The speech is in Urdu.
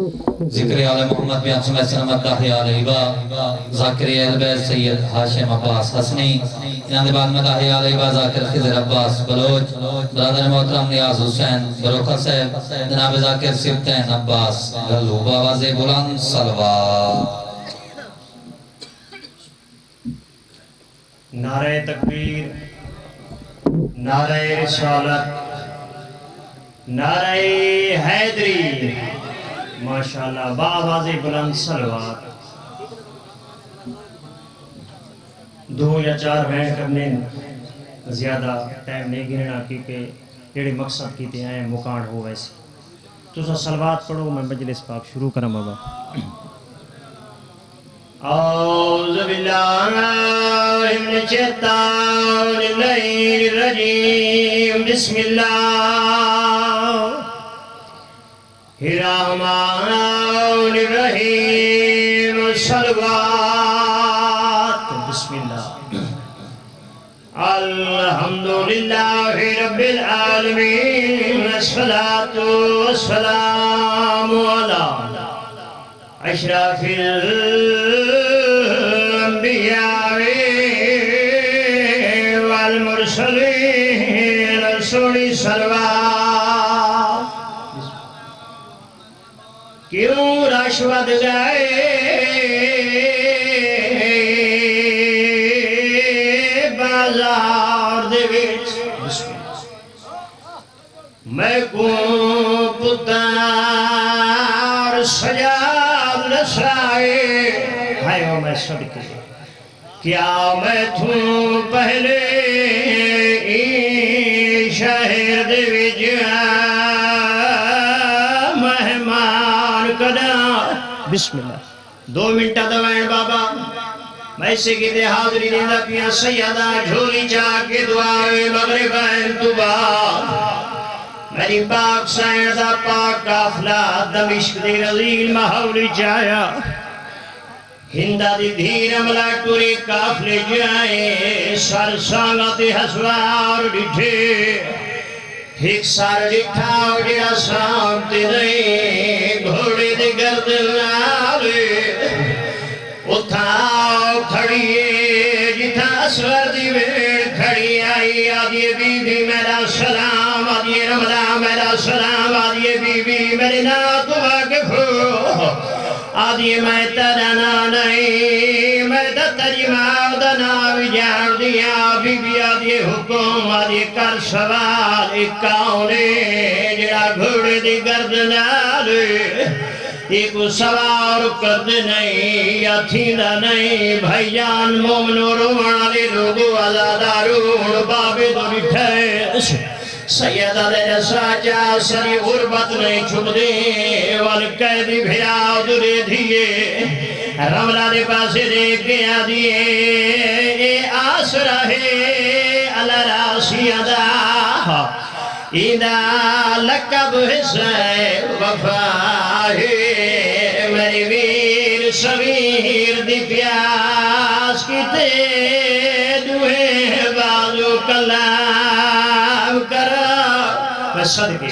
ذکر آل محمد بیان سمیت سلامت داخل علیبا ذاکر البیت سید حاشم عباس حسنی یہاں بعد میں داخل علیبا ذاکر خضر عباس بلوچ برادر محترم نیاز حسین بروکہ صاحب جناب ذاکر سبتین عباس گلو باواز بلند صلوات نعرہ تکبیر، نعرہ رسالت، نعرہ حیدری، ماشاءاللہ بآواز بلند صلوات۔ 2 یا 4 بینڈ کرنے زیادہ ٹائم نہیں گرنا کیونکہ جڑے مقصد کیتے ہیں مکانڈ ہو ویسے تو سا صلوات پڑھو میں مجلس پاک شروع کرم بابا۔ اعوذ باللہ من الشیطان الرجیم بسم اللہ الرحمن الرحیم صلوات بسم اللہ الحمدللہ رب العالمین والصلاة والسلام علی اشرف الانبیاء والمرسلین رسولی صلوات۔ کیوں رشوت گئے بازار دے وچ میں کو پتار سجاد نسائے ہائے او میں صدقے کیا میں تھوں پہلے شہر دے وچ مہمان کدا بسم اللہ 2 منٹہ دوائیں بابا میں سے کہتے حاضری دیندہ پیا سیدہ جھولی چاہ کے دعائے مغرب انتبا میری پاک سائن دا پاک کافلہ دمشق دی رضیل محولی چاہیا ہندہ دی دھیر عملہ ٹوری کافلے جائے سر سانگاتی حسوار ڈٹھے ایک سار ڈٹھاؤ جڑا سامتے نہیں گھوڑے دی گردن آرے اتھاؤ کھڑیے جتھا اسور دی ویڑ کھڑی آئی آدھیے بی بی میرا سلام آدھیے رمضا میرا سلام آدھیے بی بی میرے نات واقف ہو آدھیے میں ترنا نہیں میں ترجمہ دنا وجار دیا بی بی آدھیے حکم آدھیے کر سوال اکاؤنے جڑا گھوڑے دی گردن آلے ایک سوار کرد نہیں یا تھیندہ نہیں بھائی جان مومنو رومانے لوگو آزادارون بابے دو بٹھائے سیدہ دے ساچا سری غربت نہیں چھپ دے والقیدی بھیرا دورے دھیے رملہ دے پاسے دیکھ گیا دیئے اے آس رہے اللہ راسی ادا ایدہ لکب حسین وفاہے میری ویر سویر دی پیاس کی تے دوئے بازو کلام کرا میں صدقے